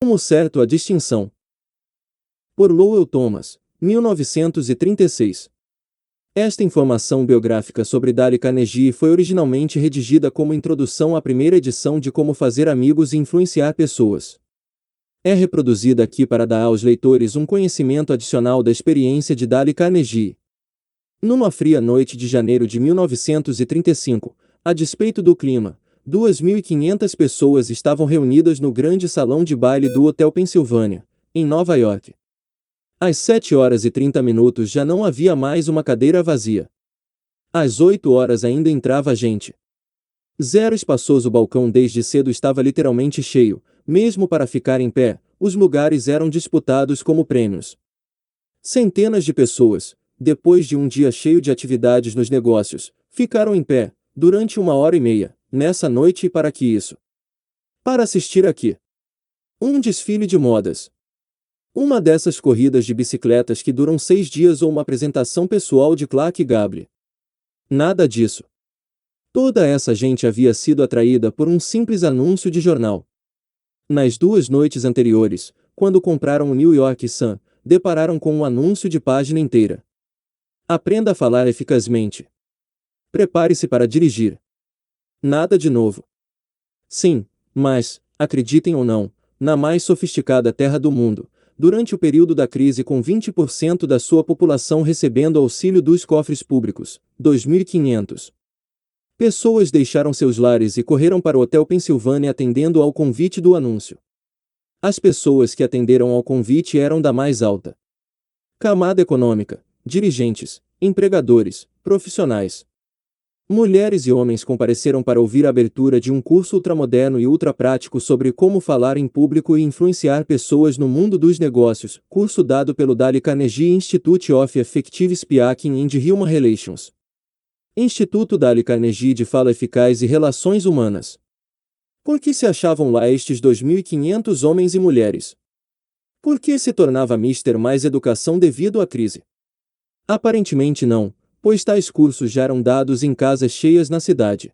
Como certo a distinção. Por Lowell Thomas, 1936. Esta informação biográfica sobre Dale Carnegie foi originalmente redigida como introdução à primeira edição de Como Fazer Amigos e Influenciar Pessoas. É reproduzida aqui para dar aos leitores um conhecimento adicional da experiência de Dale Carnegie. Numa fria noite de janeiro de 1935, a despeito do clima, 2.500 pessoas estavam reunidas no grande salão de baile do Hotel Pennsylvania, em Nova York. Às 7h30 já não havia mais uma cadeira vazia. Às 8h ainda entrava gente. Zero espaçoso balcão desde cedo estava literalmente cheio, mesmo para ficar em pé, os lugares eram disputados como prêmios. Centenas de pessoas, depois de um dia cheio de atividades nos negócios, ficaram em pé, durante 1h30, nessa noite e para que isso? Para assistir aqui. Um desfile de modas. Uma dessas corridas de bicicletas que duram 6 dias ou uma apresentação pessoal de Clark Gable. Nada disso. Toda essa gente havia sido atraída por um simples anúncio de jornal. Nas 2 noites anteriores, quando compraram o New York Sun, depararam com um anúncio de página inteira. Aprenda a falar eficazmente. Prepare-se para dirigir. Nada de novo. Sim, mas, acreditem ou não, na mais sofisticada terra do mundo, durante o período da crise com 20% da sua população recebendo auxílio dos cofres públicos, 2.500 pessoas deixaram seus lares e correram para o Hotel Pennsylvania atendendo ao convite do anúncio. As pessoas que atenderam ao convite eram da mais alta camada econômica, dirigentes, empregadores, profissionais. Mulheres e homens compareceram para ouvir a abertura de um curso ultramoderno e ultraprático sobre como falar em público e influenciar pessoas no mundo dos negócios, curso dado pelo Dale Carnegie Institute of Effective Speaking and Human Relations. Instituto Dale Carnegie de Fala Eficaz e Relações Humanas. Por que se achavam lá estes 2.500 homens e mulheres? Por que se tornava mister mais educação devido à crise? Aparentemente não, pois tais cursos já eram dados em casas cheias na cidade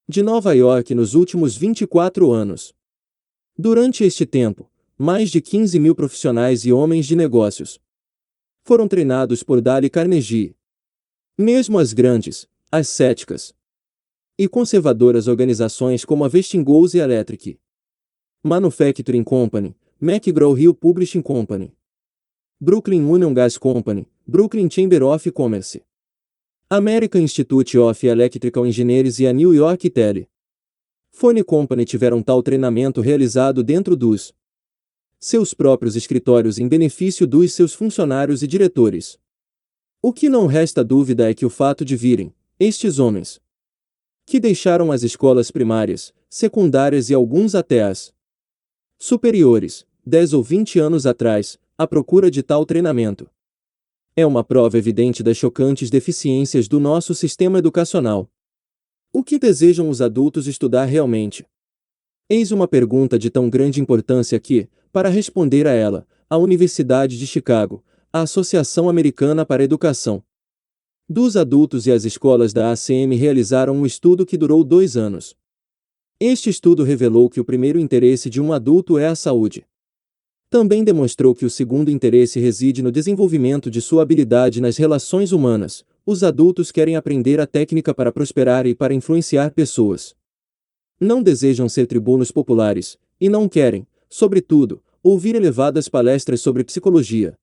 de Nova York nos últimos 24 anos. Durante este tempo, mais de 15.000 profissionais e homens de negócios foram treinados por Dale Carnegie. Mesmo as grandes, as céticas e conservadoras organizações como a Westinghouse Electric Manufacturing Company, McGraw-Hill Publishing Company, Brooklyn Union Gas Company, Brooklyn Chamber of Commerce, American Institute of Electrical Engineers e a New York Telephone Company tiveram tal treinamento realizado dentro dos seus próprios escritórios em benefício dos seus funcionários e diretores. O que não resta dúvida é que o fato de virem, estes homens, que deixaram as escolas primárias, secundárias e alguns até as superiores, 10 ou 20 anos atrás, à procura de tal treinamento. É uma prova evidente das chocantes deficiências do nosso sistema educacional. O que desejam os adultos estudar realmente? Eis uma pergunta de tão grande importância que, para responder a ela, a Universidade de Chicago, a Associação Americana para a Educação dos Adultos e as escolas da ACM realizaram um estudo que durou 2 anos. Este estudo revelou que o primeiro interesse de um adulto é a saúde. Também demonstrou que o segundo interesse reside no desenvolvimento de sua habilidade nas relações humanas. Os adultos querem aprender a técnica para prosperar e para influenciar pessoas. Não desejam ser tribunos populares, e não querem, sobretudo, ouvir elevadas palestras sobre psicologia.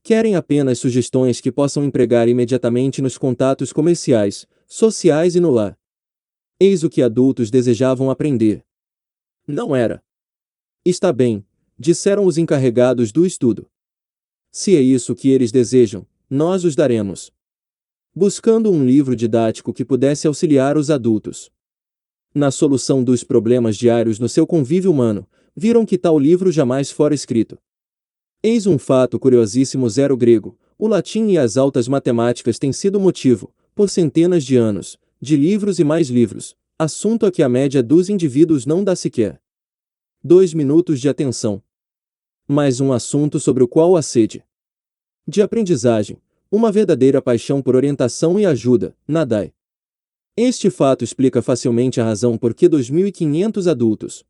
Querem apenas sugestões que possam empregar imediatamente nos contatos comerciais, sociais e no lar. Eis o que adultos desejavam aprender. Não era. Está bem, disseram os encarregados do estudo. Se é isso que eles desejam, nós os daremos. Buscando um livro didático que pudesse auxiliar os adultos na solução dos problemas diários no seu convívio humano, viram que tal livro jamais fora escrito. Eis um fato curiosíssimo: o grego, o latim e as altas matemáticas têm sido motivo, por centenas de anos, de livros e mais livros, assunto a que a média dos indivíduos não dá sequer 2 minutos de atenção. Mas um assunto sobre o qual a sede de aprendizagem, uma verdadeira paixão por orientação e ajuda, nadai. Este fato explica facilmente a razão por que 2.500 adultos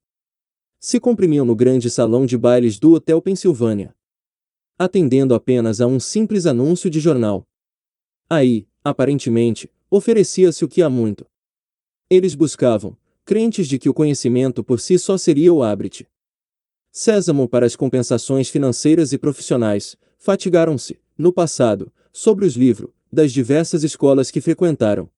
se comprimiam no grande salão de bailes do Hotel Pensilvânia, atendendo apenas a um simples anúncio de jornal. Aí, aparentemente, oferecia-se o que há muito eles buscavam, crentes de que o conhecimento por si só seria o hábito. Sésamo para as compensações financeiras e profissionais, fatigaram-se, no passado, sobre os livros, das diversas escolas que frequentaram.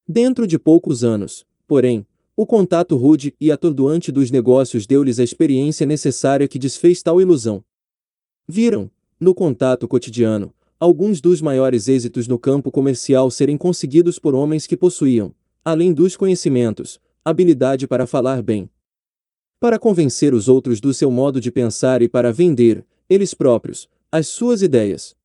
Dentro de poucos anos, porém, o contato rude e atordoante dos negócios deu-lhes a experiência necessária que desfez tal ilusão. Viram, no contato cotidiano, alguns dos maiores êxitos no campo comercial serem conseguidos por homens que possuíam, além dos conhecimentos, habilidade para falar bem, para convencer os outros do seu modo de pensar e para vender, eles próprios, as suas ideias.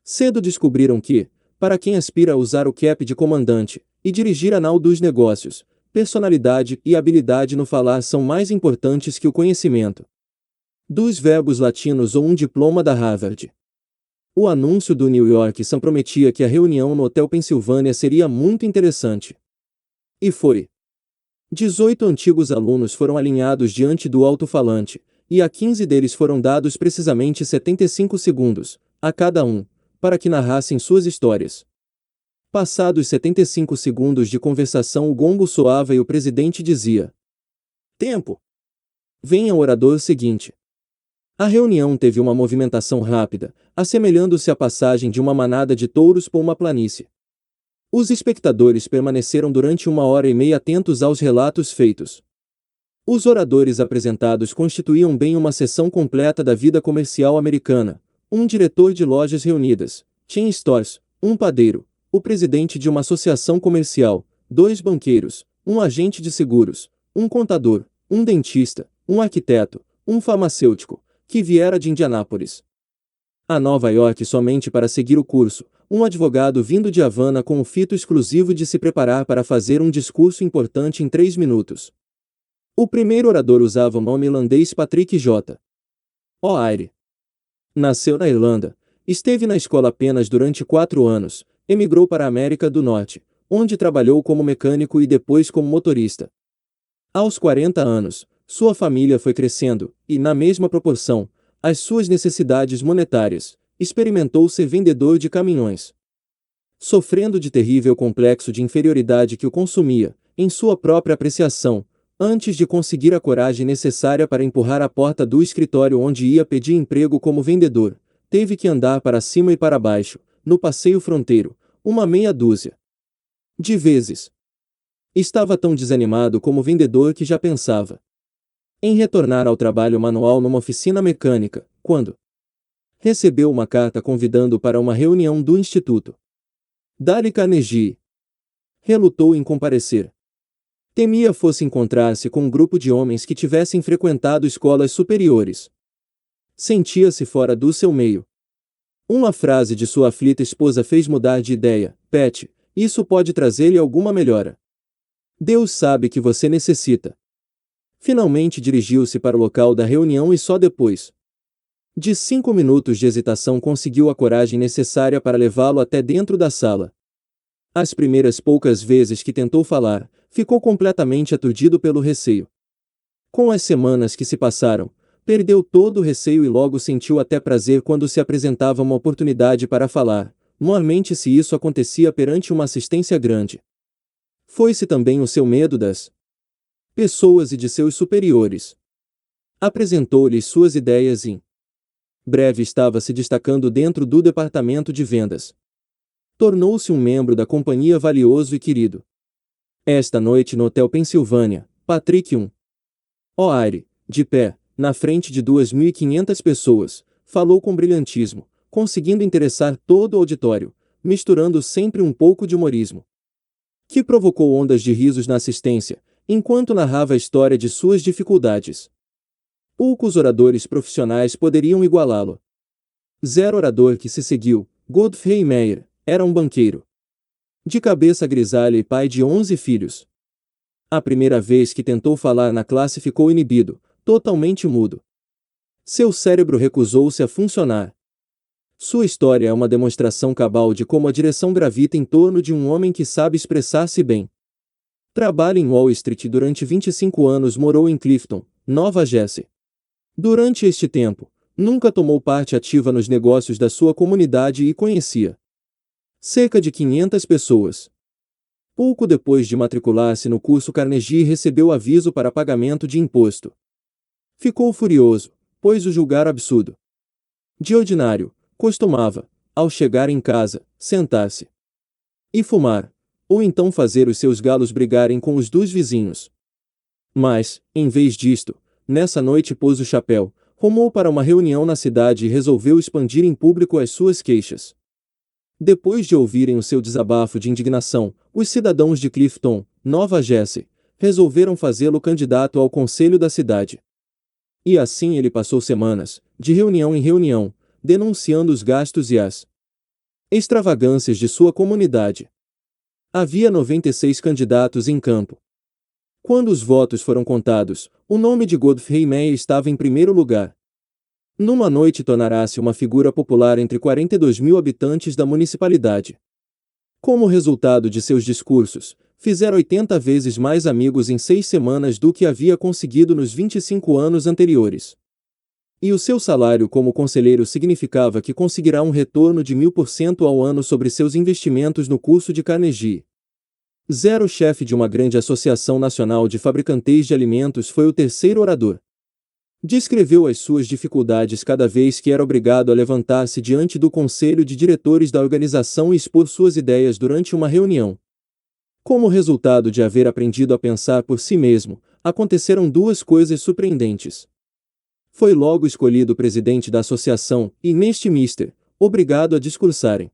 Cedo descobriram que, para quem aspira a usar o cap de comandante e dirigir a nau dos negócios, personalidade e habilidade no falar são mais importantes que o conhecimento dos verbos latinos ou um diploma da Harvard. O anúncio do New York Sun prometia que a reunião no Hotel Pensilvânia seria muito interessante. E foi. 18 antigos alunos foram alinhados diante do alto-falante, e a 15 deles foram dados precisamente 75 segundos, a cada um, para que narrassem suas histórias. Passados 75 segundos de conversação, o gongo soava e o presidente dizia: "Tempo! Venha o orador seguinte." A reunião teve uma movimentação rápida, assemelhando-se à passagem de uma manada de touros por uma planície. Os espectadores permaneceram durante 1h30 atentos aos relatos feitos. Os oradores apresentados constituíam bem uma seção completa da vida comercial americana: um diretor de lojas reunidas, chain stores, um padeiro, o presidente de uma associação comercial, 2 banqueiros, um agente de seguros, um contador, um dentista, um arquiteto, um farmacêutico, que viera de Indianápolis a Nova York somente para seguir o curso, um advogado vindo de Havana com o fito exclusivo de se preparar para fazer um discurso importante em 3 minutos. O primeiro orador usava o nome irlandês Patrick J. O'Reilly. Nasceu na Irlanda, esteve na escola apenas durante 4 anos, emigrou para a América do Norte, onde trabalhou como mecânico e depois como motorista. Aos 40 anos, sua família foi crescendo, e, na mesma proporção, as suas necessidades monetárias, experimentou ser vendedor de caminhões. Sofrendo de terrível complexo de inferioridade que o consumia, em sua própria apreciação, antes de conseguir a coragem necessária para empurrar a porta do escritório onde ia pedir emprego como vendedor, teve que andar para cima e para baixo, no passeio fronteiro, uma meia dúzia de vezes. Estava tão desanimado como vendedor que já pensava em retornar ao trabalho manual numa oficina mecânica, quando recebeu uma carta convidando para uma reunião do Instituto Dale Carnegie. Relutou em comparecer. Temia fosse encontrar-se com um grupo de homens que tivessem frequentado escolas superiores. Sentia-se fora do seu meio. Uma frase de sua aflita esposa fez mudar de ideia: "Pat, isso pode trazer-lhe alguma melhora. Deus sabe que você necessita." Finalmente dirigiu-se para o local da reunião e só depois de 5 minutos de hesitação conseguiu a coragem necessária para levá-lo até dentro da sala. As primeiras poucas vezes que tentou falar, ficou completamente aturdido pelo receio. Com as semanas que se passaram, perdeu todo o receio e logo sentiu até prazer quando se apresentava uma oportunidade para falar, normalmente se isso acontecia perante uma assistência grande. Foi-se também o seu medo das pessoas e de seus superiores. Apresentou-lhes suas ideias e, em breve estava se destacando dentro do departamento de vendas. Tornou-se um membro da companhia valioso e querido. Esta noite no Hotel Pensilvânia, Patrick O'Reilly, de pé, na frente de 2.500 pessoas, falou com brilhantismo, conseguindo interessar todo o auditório, misturando sempre um pouco de humorismo, que provocou ondas de risos na assistência, enquanto narrava a história de suas dificuldades. Poucos oradores profissionais poderiam igualá-lo. Zero orador que se seguiu, Godfrey Meyer, era um banqueiro de cabeça grisalha e pai de 11 filhos. A primeira vez que tentou falar na classe ficou inibido, totalmente mudo. Seu cérebro recusou-se a funcionar. Sua história é uma demonstração cabal de como a direção gravita em torno de um homem que sabe expressar-se bem. Trabalha em Wall Street durante 25 anos, morou em Clifton, Nova Jersey. Durante este tempo, nunca tomou parte ativa nos negócios da sua comunidade e conhecia cerca de 500 pessoas. Pouco depois de matricular-se no curso Carnegie, recebeu aviso para pagamento de imposto. Ficou furioso, pois o julgaram absurdo. De ordinário, costumava, ao chegar em casa, sentar-se e fumar, ou então fazer os seus galos brigarem com os dos vizinhos. Mas, em vez disto, nessa noite pôs o chapéu, rumou para uma reunião na cidade e resolveu expandir em público as suas queixas. Depois de ouvirem o seu desabafo de indignação, os cidadãos de Clifton, Nova Jersey, resolveram fazê-lo candidato ao conselho da cidade. E assim ele passou semanas, de reunião em reunião, denunciando os gastos e as extravagâncias de sua comunidade. Havia 96 candidatos em campo. Quando os votos foram contados, o nome de Godfrey May estava em primeiro lugar. Numa noite tornará-se uma figura popular entre 42 mil habitantes da municipalidade. Como resultado de seus discursos, fizeram 80 vezes mais amigos em 6 semanas do que havia conseguido nos 25 anos anteriores. E o seu salário como conselheiro significava que conseguirá um retorno de 1000% ao ano sobre seus investimentos no curso de Carnegie. O chefe de uma grande associação nacional de fabricantes de alimentos foi o terceiro orador. Descreveu as suas dificuldades cada vez que era obrigado a levantar-se diante do conselho de diretores da organização e expor suas ideias durante uma reunião. Como resultado de haver aprendido a pensar por si mesmo, aconteceram duas coisas surpreendentes. Foi logo escolhido presidente da associação e, neste mister, obrigado a discursarem.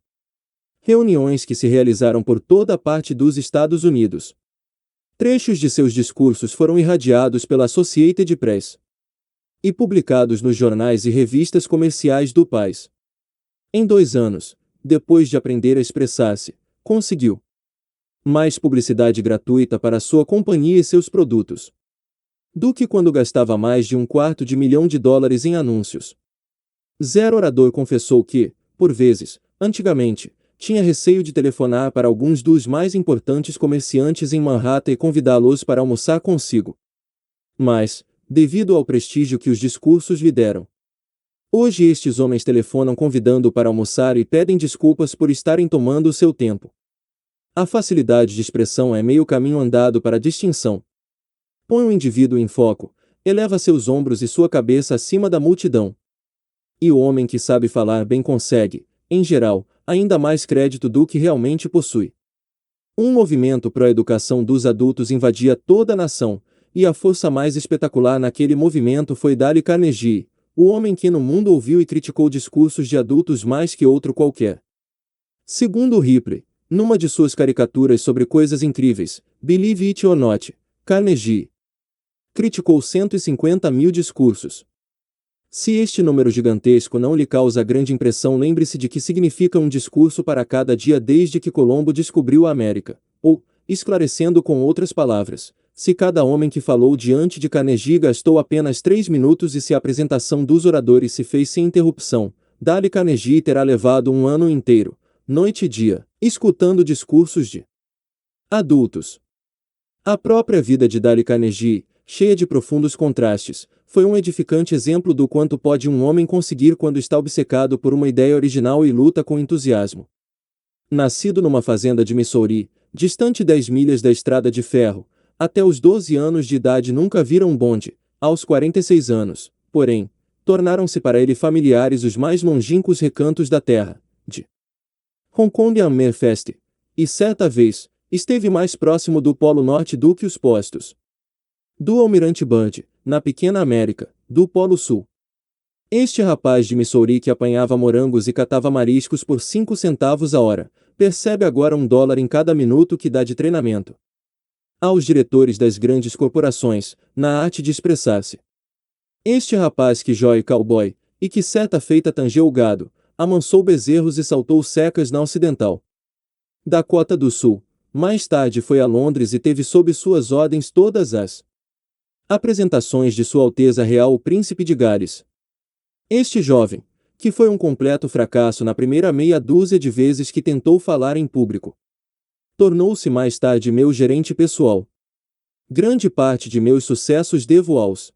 Reuniões que se realizaram por toda a parte dos Estados Unidos. Trechos de seus discursos foram irradiados pela Associated Press e publicados nos jornais e revistas comerciais do país. Em 2 anos, depois de aprender a expressar-se, conseguiu mais publicidade gratuita para sua companhia e seus produtos do que quando gastava mais de $250 em anúncios. Orador confessou que, por vezes, antigamente, tinha receio de telefonar para alguns dos mais importantes comerciantes em Manhattan e convidá-los para almoçar consigo. Mas, devido ao prestígio que os discursos lhe deram, hoje estes homens telefonam convidando-o para almoçar e pedem desculpas por estarem tomando o seu tempo. A facilidade de expressão é meio caminho andado para a distinção. Põe o indivíduo em foco, eleva seus ombros e sua cabeça acima da multidão. E o homem que sabe falar bem consegue, em geral, ainda mais crédito do que realmente possui. Um movimento pró-educação dos adultos invadia toda a nação, e a força mais espetacular naquele movimento foi Dale Carnegie, o homem que no mundo ouviu e criticou discursos de adultos mais que outro qualquer. Segundo Ripley, numa de suas caricaturas sobre coisas incríveis, Believe It or Not, Carnegie criticou 150 mil discursos. Se este número gigantesco não lhe causa grande impressão, lembre-se de que significa um discurso para cada dia desde que Colombo descobriu a América, ou, esclarecendo com outras palavras, se cada homem que falou diante de Carnegie gastou apenas 3 minutos e se a apresentação dos oradores se fez sem interrupção, Dale Carnegie terá levado um ano inteiro, noite e dia, escutando discursos de adultos. A própria vida de Dale Carnegie, cheia de profundos contrastes, foi um edificante exemplo do quanto pode um homem conseguir quando está obcecado por uma ideia original e luta com entusiasmo. Nascido numa fazenda de Missouri, distante 10 milhas da estrada de ferro, até os 12 anos de idade nunca vira um bonde. Aos 46 anos, porém, tornaram-se para ele familiares os mais longínquos recantos da terra, de Hong Kong e Amerfest, e certa vez, esteve mais próximo do Polo Norte do que os postos do Almirante Byrd, na pequena América, do Polo Sul. Este rapaz de Missouri que apanhava morangos e catava mariscos por 5 centavos a hora, percebe agora $1 em cada minuto que dá de treinamento aos diretores das grandes corporações, na arte de expressar-se. Este rapaz que joia cowboy, e que certa feita tangeu o gado, amansou bezerros e saltou secas na Ocidental Dakota do Sul, mais tarde foi a Londres e teve sob suas ordens todas as apresentações de Sua Alteza Real o Príncipe de Gales. Este jovem, que foi um completo fracasso na primeira meia dúzia de vezes que tentou falar em público, tornou-se mais tarde meu gerente pessoal. Grande parte de meus sucessos devo aos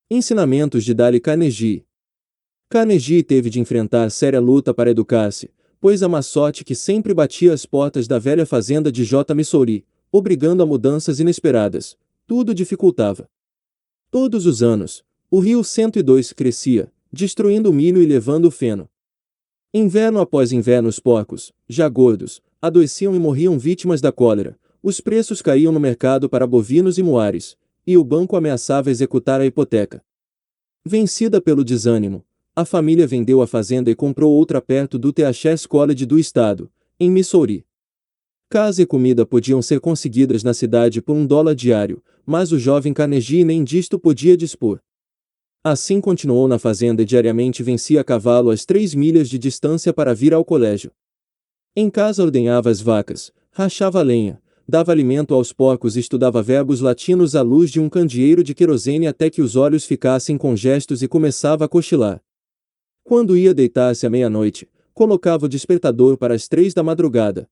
Ensinamentos de Dale Carnegie. Carnegie teve de enfrentar séria luta para educar-se, pois a má sorte que sempre batia às portas da velha fazenda de J. Missouri, obrigando a mudanças inesperadas, tudo dificultava. Todos os anos, o rio 102 crescia, destruindo o milho e levando o feno. Inverno após inverno os porcos, já gordos, adoeciam e morriam vítimas da cólera, os preços caíam no mercado para bovinos e muares, e o banco ameaçava executar a hipoteca. Vencida pelo desânimo, a família vendeu a fazenda e comprou outra perto do Teachers College do estado, em Missouri. Casa e comida podiam ser conseguidas na cidade por $1 diário, mas o jovem Carnegie nem disto podia dispor. Assim continuou na fazenda e diariamente vencia a cavalo as 3 milhas de distância para vir ao colégio. Em casa ordenhava as vacas, rachava a lenha, dava alimento aos porcos e estudava verbos latinos à luz de um candeeiro de querosene até que os olhos ficassem congestos e começava a cochilar. Quando ia deitar-se à meia-noite, colocava o despertador para as 3 da madrugada.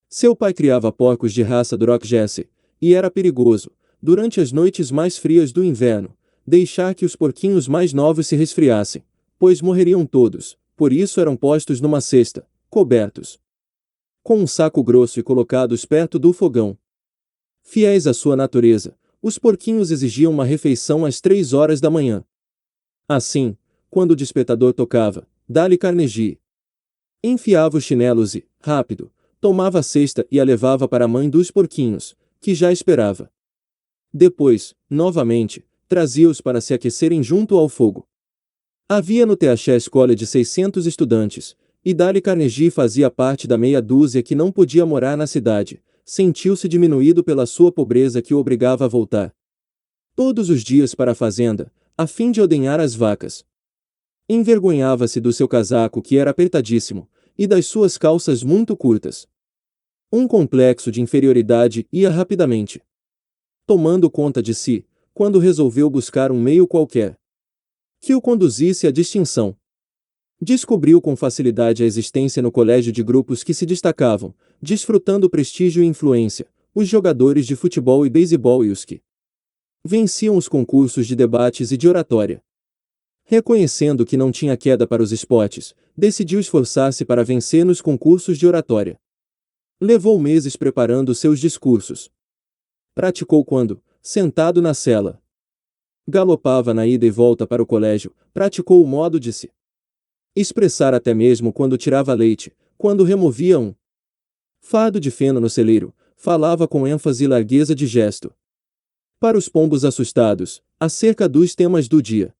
Seu pai criava porcos de raça Duroc Jesse, e era perigoso, durante as noites mais frias do inverno, deixar que os porquinhos mais novos se resfriassem, pois morreriam todos, por isso eram postos numa cesta, cobertos com um saco grosso e colocados perto do fogão. Fiéis à sua natureza, os porquinhos exigiam uma refeição às 3 horas da manhã. Assim, quando o despertador tocava, Dale Carnegie enfiava os chinelos e, rápido, tomava a cesta e a levava para a mãe dos porquinhos, que já esperava. Depois, novamente, trazia-os para se aquecerem junto ao fogo. Havia no Teachers College 600 estudantes, e Dale Carnegie fazia parte da meia dúzia que não podia morar na cidade. Sentiu-se diminuído pela sua pobreza que o obrigava a voltar todos os dias para a fazenda, a fim de ordenhar as vacas. Envergonhava-se do seu casaco que era apertadíssimo, e das suas calças muito curtas. Um complexo de inferioridade ia rapidamente tomando conta de si, quando resolveu buscar um meio qualquer que o conduzisse à distinção. Descobriu com facilidade a existência no colégio de grupos que se destacavam, desfrutando prestígio e influência, os jogadores de futebol e beisebol e os que venciam os concursos de debates e de oratória. Reconhecendo que não tinha queda para os esportes, decidiu esforçar-se para vencer nos concursos de oratória. Levou meses preparando seus discursos. Praticou quando, sentado na cela, galopava na ida e volta para o colégio, praticou o modo de se expressar até mesmo quando tirava leite, quando removia um fardo de feno no celeiro, falava com ênfase e largueza de gesto para os pombos assustados, acerca dos temas do dia.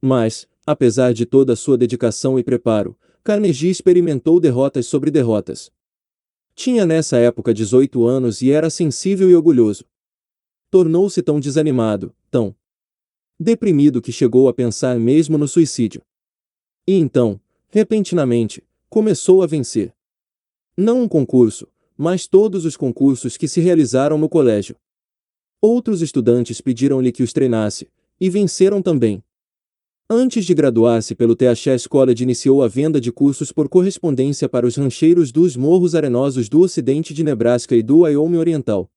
Mas, apesar de toda a sua dedicação e preparo, Carnegie experimentou derrotas sobre derrotas. Tinha nessa época 18 anos e era sensível e orgulhoso. Tornou-se tão desanimado, tão deprimido que chegou a pensar mesmo no suicídio. E então, repentinamente, começou a vencer. Não um concurso, mas todos os concursos que se realizaram no colégio. Outros estudantes pediram-lhe que os treinasse, e venceram também. Antes de graduar-se pelo Teachers College iniciou a venda de cursos por correspondência para os rancheiros dos morros arenosos do ocidente de Nebraska e do Wyoming Oriental.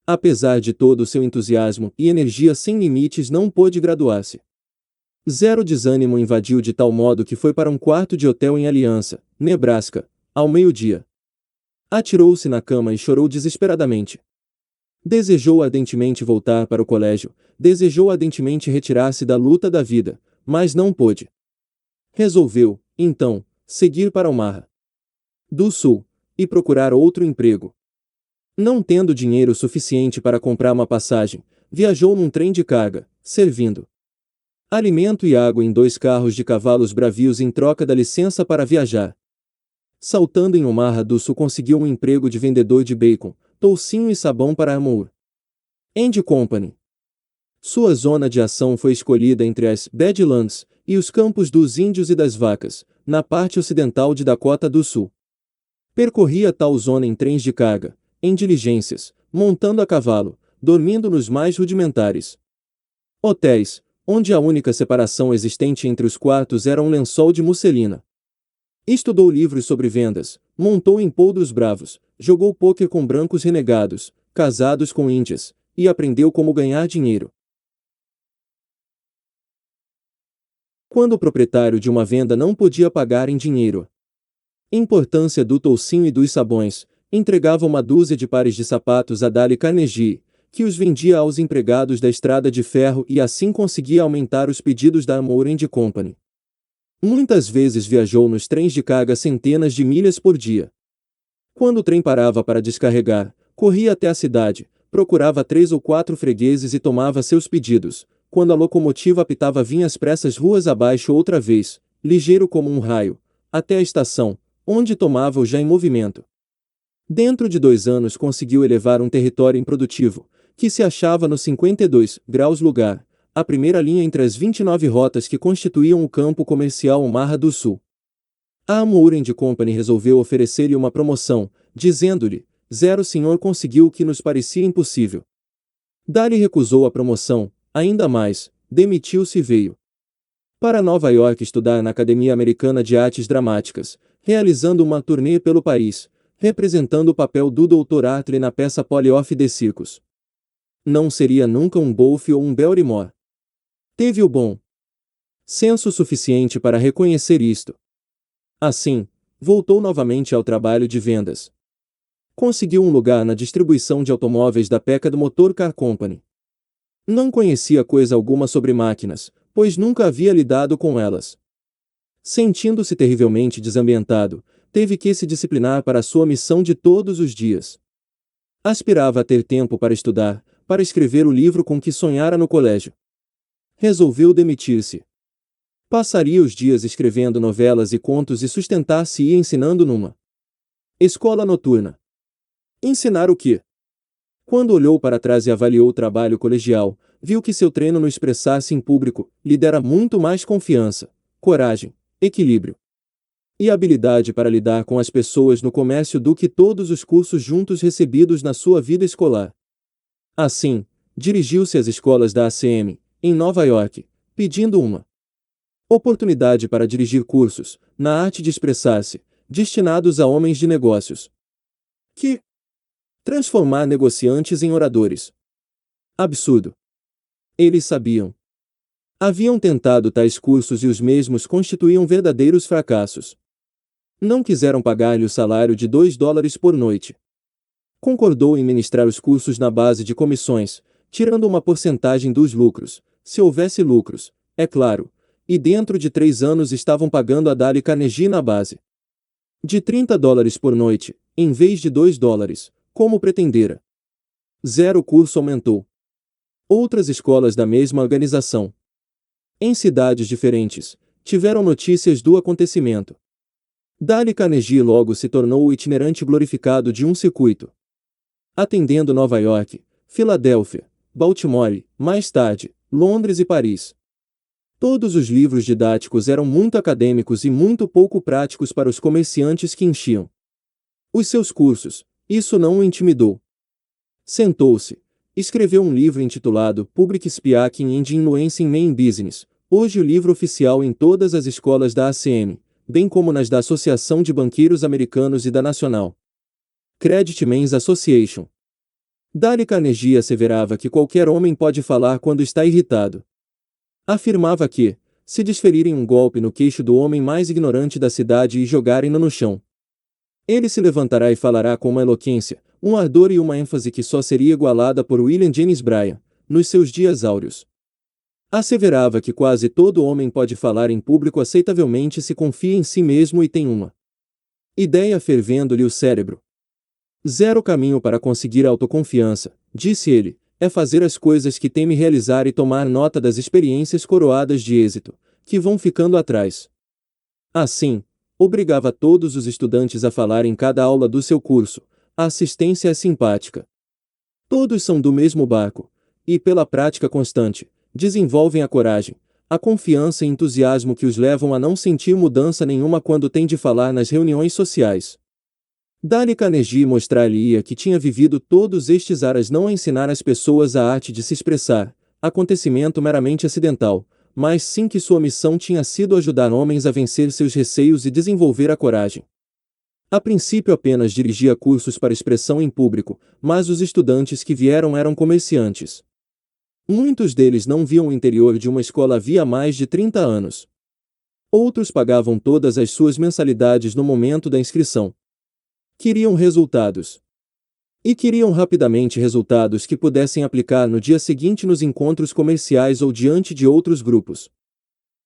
Apesar de todo o seu entusiasmo e energia sem limites não pôde graduar-se. Zero desânimo invadiu de tal modo que foi para um quarto de hotel em Aliança, Nebraska, ao meio-dia. Atirou-se na cama e chorou desesperadamente. Desejou ardentemente voltar para o colégio, desejou ardentemente retirar-se da luta da vida, mas não pôde. Resolveu, então, seguir para Omaha do Sul, e procurar outro emprego. Não tendo dinheiro suficiente para comprar uma passagem, viajou num trem de carga, servindo alimento e água em 2 carros de cavalos bravios em troca da licença para viajar. Saltando em Omaha do Sul conseguiu um emprego de vendedor de bacon, toucinho e sabão para Armour and Company. Sua zona de ação foi escolhida entre as Badlands e os campos dos índios e das vacas, na parte ocidental de Dakota do Sul. Percorria tal zona em trens de carga, em diligências, montando a cavalo, dormindo nos mais rudimentares hotéis, onde a única separação existente entre os quartos era um lençol de musselina. Estudou livros sobre vendas, montou em poldros bravos, jogou pôquer com brancos renegados, casados com índias, e aprendeu como ganhar dinheiro. quando o proprietário de uma venda não podia pagar em dinheiro. Importância do toucinho e dos sabões, entregava uma dúzia de pares de sapatos a Dale Carnegie, que os vendia aos empregados da estrada de ferro e assim conseguia aumentar os pedidos da Moore & Company. Muitas vezes viajou nos trens de carga centenas de milhas por dia. Quando o trem parava para descarregar, corria até a cidade, procurava 3 ou 4 fregueses e tomava seus pedidos. Quando a locomotiva apitava, vinha às pressas ruas abaixo outra vez, ligeiro como um raio, até a estação, onde tomava-o já em movimento. Dentro de 2 anos conseguiu elevar um território improdutivo, que se achava no 52 graus lugar, a primeira linha entre as 29 rotas que constituíam o campo comercial Omaha do Sul. A Moore & Company resolveu oferecer-lhe uma promoção, dizendo-lhe: "O senhor conseguiu o que nos parecia impossível." Dale recusou a promoção, ainda mais, demitiu-se e veio para Nova York estudar na Academia Americana de Artes Dramáticas, realizando uma turnê pelo país, representando o papel do Dr. Artley na peça Polly of the Circus. Não seria nunca um Bolfe ou um Barrymore. Teve o bom senso suficiente para reconhecer isto. Assim, voltou novamente ao trabalho de vendas. Conseguiu um lugar na distribuição de automóveis da Packard Motor Car Company. Não conhecia coisa alguma sobre máquinas, pois nunca havia lidado com elas. Sentindo-se terrivelmente desambientado, teve que se disciplinar para a sua missão de todos os dias. Aspirava a ter tempo para estudar, para escrever o livro com que sonhara no colégio. Resolveu demitir-se. Passaria os dias escrevendo novelas e contos e sustentar-se-ia ensinando numa escola noturna. Ensinar o quê? Quando olhou para trás e avaliou o trabalho colegial, viu que seu treino no expressar-se em público lhe dera muito mais confiança, coragem, equilíbrio e habilidade para lidar com as pessoas no comércio do que todos os cursos juntos recebidos na sua vida escolar. Assim, dirigiu-se às escolas da ACM, em Nova York, pedindo uma oportunidade para dirigir cursos, na arte de expressar-se, destinados a homens de negócios. Que transformar negociantes em oradores. Absurdo. Eles sabiam. Haviam tentado tais cursos e os mesmos constituíam verdadeiros fracassos. Não quiseram pagar-lhe o salário de $2 por noite. Concordou em ministrar os cursos na base de comissões, tirando uma porcentagem dos lucros, se houvesse lucros, é claro, e dentro de 3 anos estavam pagando a Dale Carnegie na base de $30 por noite, em vez de $2, como pretendera. O curso aumentou. Outras escolas da mesma organização, em cidades diferentes, tiveram notícias do acontecimento. Dale Carnegie logo se tornou o itinerante glorificado de um circuito, atendendo Nova York, Filadélfia, Baltimore, mais tarde, Londres e Paris. Todos os livros didáticos eram muito acadêmicos e muito pouco práticos para os comerciantes que enchiam os seus cursos. Isso não o intimidou. Sentou-se, escreveu um livro intitulado Public Speaking and Influencing Main Business, hoje o livro oficial em todas as escolas da ACM, bem como nas da Associação de Banqueiros Americanos e da National Credit Men's Association. Dale Carnegie asseverava que qualquer homem pode falar quando está irritado. Afirmava que, se desferirem um golpe no queixo do homem mais ignorante da cidade e jogarem-no no chão, ele se levantará e falará com uma eloquência, um ardor e uma ênfase que só seria igualada por William Jennings Bryan, nos seus dias áureos. Asseverava que quase todo homem pode falar em público aceitavelmente se confia em si mesmo e tem uma ideia fervendo-lhe o cérebro. Caminho para conseguir autoconfiança, disse ele, é fazer as coisas que teme realizar e tomar nota das experiências coroadas de êxito, que vão ficando atrás. Assim, obrigava todos os estudantes a falar em cada aula do seu curso. A assistência é simpática. Todos são do mesmo barco, e, pela prática constante, desenvolvem a coragem, a confiança e entusiasmo que os levam a não sentir mudança nenhuma quando têm de falar nas reuniões sociais. Dale Carnegie mostrar-lhe-ia que tinha vivido todos estes aras não a ensinar às pessoas a arte de se expressar, acontecimento meramente acidental, mas sim que sua missão tinha sido ajudar homens a vencer seus receios e desenvolver a coragem. A princípio apenas dirigia cursos para expressão em público, mas os estudantes que vieram eram comerciantes. Muitos deles não viam o interior de uma escola havia mais de 30 anos. Outros pagavam todas as suas mensalidades no momento da inscrição. Queriam resultados. E queriam rapidamente resultados que pudessem aplicar no dia seguinte nos encontros comerciais ou diante de outros grupos.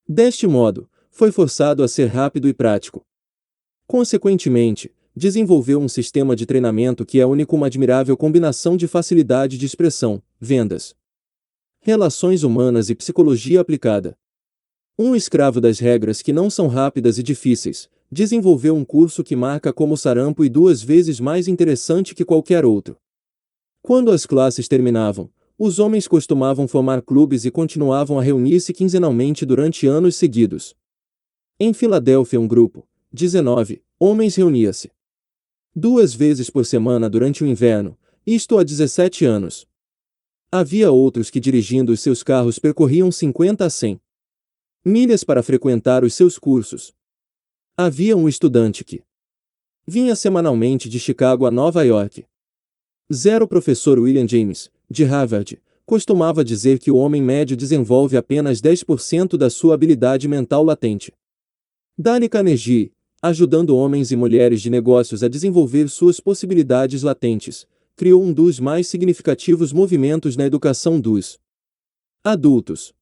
Deste modo, foi forçado a ser rápido e prático. Consequentemente, desenvolveu um sistema de treinamento que é único, uma admirável combinação de facilidade de expressão, vendas, relações humanas e psicologia aplicada. Um escravo das regras que não são rápidas e difíceis, desenvolveu um curso que marca como sarampo e 2 vezes mais interessante que qualquer outro. Quando as classes terminavam, os homens costumavam formar clubes e continuavam a reunir-se quinzenalmente durante anos seguidos. Em Filadélfia, um grupo, 19, homens reunia-se 2 vezes por semana durante o inverno, isto há 17 anos. Havia outros que, dirigindo os seus carros, percorriam 50 a 100 milhas para frequentar os seus cursos. Havia um estudante que vinha semanalmente de Chicago a Nova York. O professor William James, de Harvard, costumava dizer que o homem médio desenvolve apenas 10% da sua habilidade mental latente. Dale Carnegie, ajudando homens e mulheres de negócios a desenvolver suas possibilidades latentes, criou um dos mais significativos movimentos na educação dos adultos.